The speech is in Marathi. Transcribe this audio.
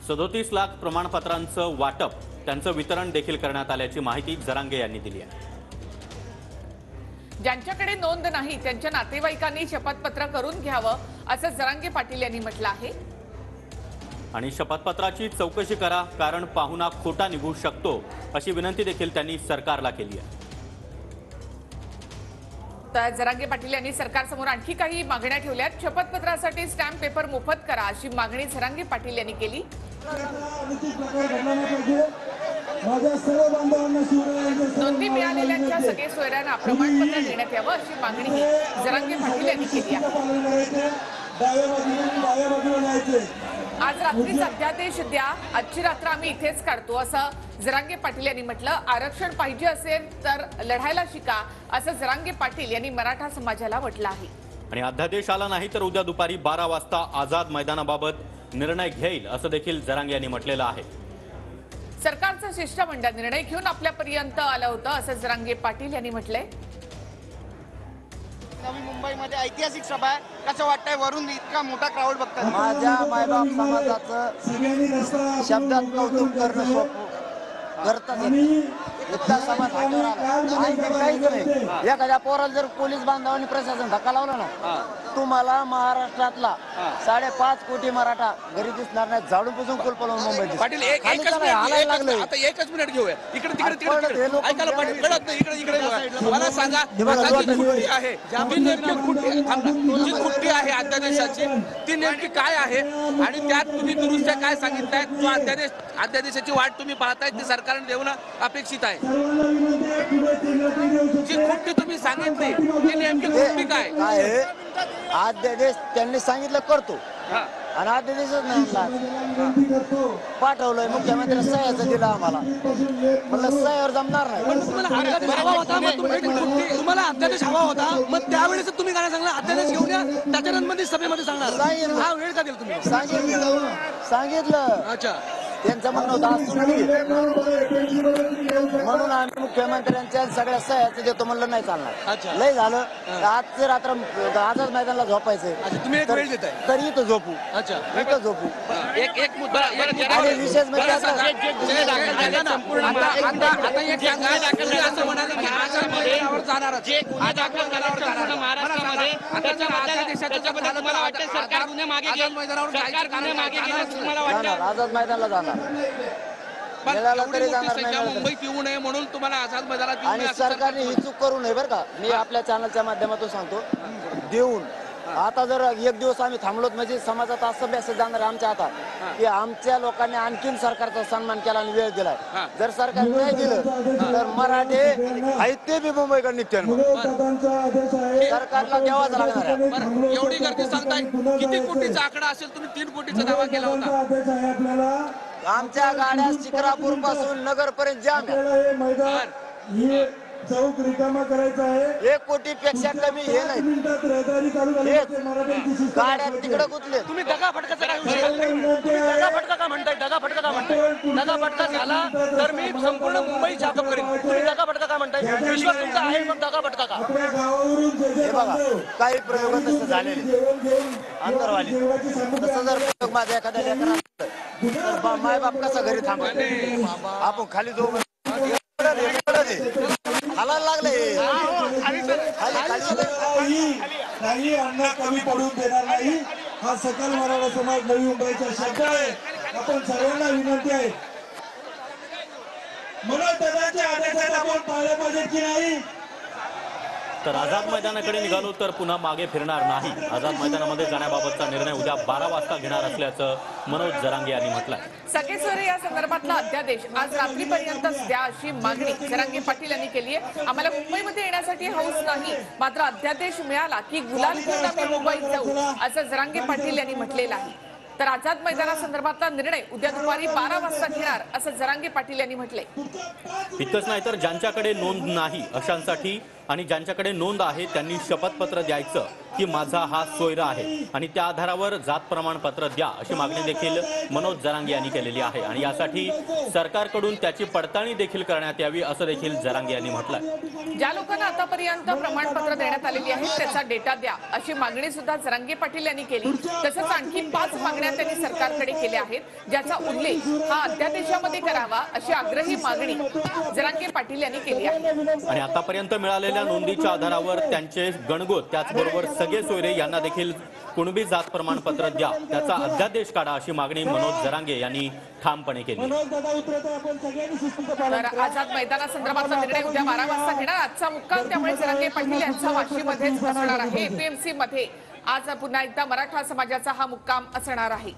37 लाख प्रमाणपत्रांचं वाटप त्यांचं वितरण देखील करण्यात आल्याची माहिती जरांगे यांनी दिली आहे। ज्यांच्याकडे नोंद नाही त्यांच्या नातेवाईकांनी शपथपत्र करून घ्यावं असं जरांगे पाटील यांनी म्हटलं आहे। आणि शपथपत्राची चौकशी करा, कारण पाहुणा खोटा निघू शकतो अशी विनंती देखील त्यांनी सरकारला केली आहे। तर जरांगे पाटील यांनी सरकारसमोर आणखी काही मागण्या ठेवल्यात। शपथपत्रासाठी स्टॅम्प पेपर मोफत करा अशी मागणी जरांगे पाटील यांनी केली। नोंदी मिळालेल्यांच्या सगळे सोयऱ्यांना प्रमाणपत्र देण्यात यावं अशी मागणीही जरांगे पाटील यांनी केली आहे। आज रात्रीच अध्यादेश द्या, आजची रात्र आम्ही इथेच काढतो असं जरांगे पाटील यांनी म्हटलं। आरक्षण पाहिजे असेल तर लढायला शिका असं जरांगे पाटील यांनी मराठा समाजाला म्हटलं आहे। आणि अध्यादेश आला नाही तर उद्या दुपारी 12 वाजता आझाद मैदानाबाबत निर्णय घेईल असं देखील जरांगे यांनी म्हटलेलं आहे। सरकारचं शिष्टमंडळ निर्णय घेऊन आपल्यापर्यंत आलं होतं असं जरांगे पाटील यांनी म्हटलंय। नवी मुंबईमध्ये ऐतिहासिक सभा आहे, कसं वाटतंय? वरून इतका मोठा क्राऊड बघतात। माझ्या मायबाप समाजाचं शब्दात कौतुक करणं सोपं करतात। इतका समाज हातावर आला काहीच नाही। एखाद्या पोराला जर पोलीस बांधवांनी प्रशासन धक्का लावला ना, तुम्हाला महाराष्ट्रातला 5.5 कोटी मराठा घरी दिसणार नाही, झाडून पुसून कुलपलवून मुंबईत। पाटील एकच मिनिट घेऊया। इकडे तिकडे ऐकायला पाटील कळत नाही। इकडे मला सांगा, खुंटी आहे जी नेमकी खुंटी आहे अध्यादेशाची, ती नेमकी काय आहे आणि त्यात तुम्ही दुरुस्त्या काय सांगितल्यात? जो अध्यादेशाची वाट तुम्ही पाहताय ती सरकारने देणं अपेक्षित आहे। जी खुंटी तुम्ही सांगितली ती नेमकी खुंटी काय आहे? अध्यादेश त्यांनी सांगितलं करतो आणि अध्यादेशच नाही पाठवलंय मुख्यमंत्री सह्याचं दिलं आम्हाला, म्हणलं सह्यावर जमणार नाही। पण तुम्हाला अध्यादेश हवा होता, मग त्यावेळेस तुम्ही काय सांगला? अध्यादेश घेऊन या, त्याच्यानंतर सभेमध्ये सांगणार हा वेळ का दिला तुम्ही? सांगितलं। अच्छा, त्यांचं म्हणणं होतं म्हणून आम्ही मुख्यमंत्र्यांच्या सगळ्या सह्याचं देतो, म्हणलं नाही चालणार। लय झालं आजचे रात्र आझाद मैदानाला झोपायचं, तुम्ही एक वेळ देताय तरी इथं झोपू। अच्छा, इथं झोपू। एक मुद्दा आणि विशेष म्हणजे आझाद मैदानाला जाणार, मुंबईत येऊ नये म्हणून तुम्हाला आझाद मैदानात। आणि सरकारने ही चूक करू नये बरं का, मी आपल्या चॅनलच्या माध्यमातून सांगतो, देऊन आता जर एक दिवस आम्ही थांबलोत म्हणजे समाजात असं मेसेज जाणार आमच्या हातात की आमच्या लोकांनी आणखीन सरकारचा सन्मान केला आणि वेळ दिलाय। जर सरकार नाही दिलं तर मराठे आहेत ते बी मुंबईकडे निघतील, सरकारला द्यावाच लागणार आहे। एवढी गर्दी सांगताय, किती कोटीचा आकडा असेल? तुम्ही 3 कोटीचा दावा केला होता। आमच्या गाड्या शिक्रापूर पासून नगर पर्यंत जाम आहे। चौक रिकामा करायचा आहे। 1 कोटीपेक्षा कमी हे नाही, गाड्या तिकडे गुंतले। तुम्ही दगा फटकाचा काय विषय? दगा फटका का म्हणताय? दगा फटका का म्हणताय? दगा फटका झाला तर मी संपूर्ण मुंबई जागृत करेन। तुम्ही दगा फटका का म्हणताय? विश्वास तुमचा आहे पण दगा फटका का? हे बघा, काही प्रयोग तसं झालेले अंतरवाली, तसं जर प्रयोग माझ्या एखाद्या लेकराला तर मायबाप कसा घरी थांबत? आपण खाली जाऊ हालायला लागले, काही अन्न कमी पडून देणार नाही। हा सकल मराठा समाज नवी मुंबईचा शब्द आहे। आपण सर्वांना विनंती आहे, मनोज दादांच्या आदेशात आपण पाळले पाहिजे की नाही? तर आझाद मैदानाकडे निघालो तर पुन्हा मागे फिरणार नाही। आझाद मैदानामध्ये जाण्याबाबतचा निर्णय उद्या 12 वाजता घेणार असल्याचं मनोज जरांगे यांनी म्हटलंय। सगळे सोयरे या संदर्भातला अध्यादेश आज रात्रीपर्यंतच द्या अशी मागणी जरांगे पाटील यांनी केली आहे। आम्हाला मुंबईमध्ये येण्यासाठी हौस नाही, मात्र अध्यादेश मिळाला की गुलाल घेऊन आम्ही मुंबईत जाऊ असं जरांगे पाटील यांनी म्हटलेलं आहे। तर आझाद मैदानासंदर्भातला निर्णय उद्या दुपारी 12 वाजता घेणार असं जरांगे पाटील यांनी म्हटलंय। इतकंच नाही तर ज्यांच्याकडे नोंद नाही अशांसाठी आणि ज्यांच्याकडे नोंद आहे त्यांनी शपथपत्र द्यायचं की माझा हा सोयरा आहे आणि त्या आधारावर जात प्रमाणपत्र द्या अशी मागणी देखील मनोज जरांगे यांनी केलेली आहे। आणि यासाठी सरकारकडून त्याची पडताळणी देखील करण्यात यावी असं देखील जरांगे यांनी म्हटलंय। ज्या लोकांना आतापर्यंत प्रमाणपत्र देण्यात आलेली आहेत त्याचा डेटा द्या अशी मागणी सुद्धा जरांगे पाटील यांनी केली। तसंच आणखी 5 मागण्या त्यांनी सरकारकडे केल्या आहेत ज्याचा उल्लेख हा अध्यादेशामध्ये करावा अशी आग्रही मागणी जरांगे पाटील यांनी केली आहे। आणि आतापर्यंत मिळालेल्या नोंदीच्या आधारावर त्यांचे गणगोत त्याचबरोबर सगळे सोयरे यांना देखील कुणबी जात प्रमाणपत्र द्या त्याचा अध्यादेश काढा अशी मागणी मनोज जरांगे यांनी ठामपणे केली। तर आझाद मैदानासंदर्भातला निर्णय उद्या 12 वाजता घेणार आजचा मुक्काम त्यामुळे जरांगे पाटील यांचा वाशीमध्येच असणार आहे। एपीएमसी मध्ये आज पुन्हा एकदा मराठा समाजाचा हा मुक्काम असणार आहे।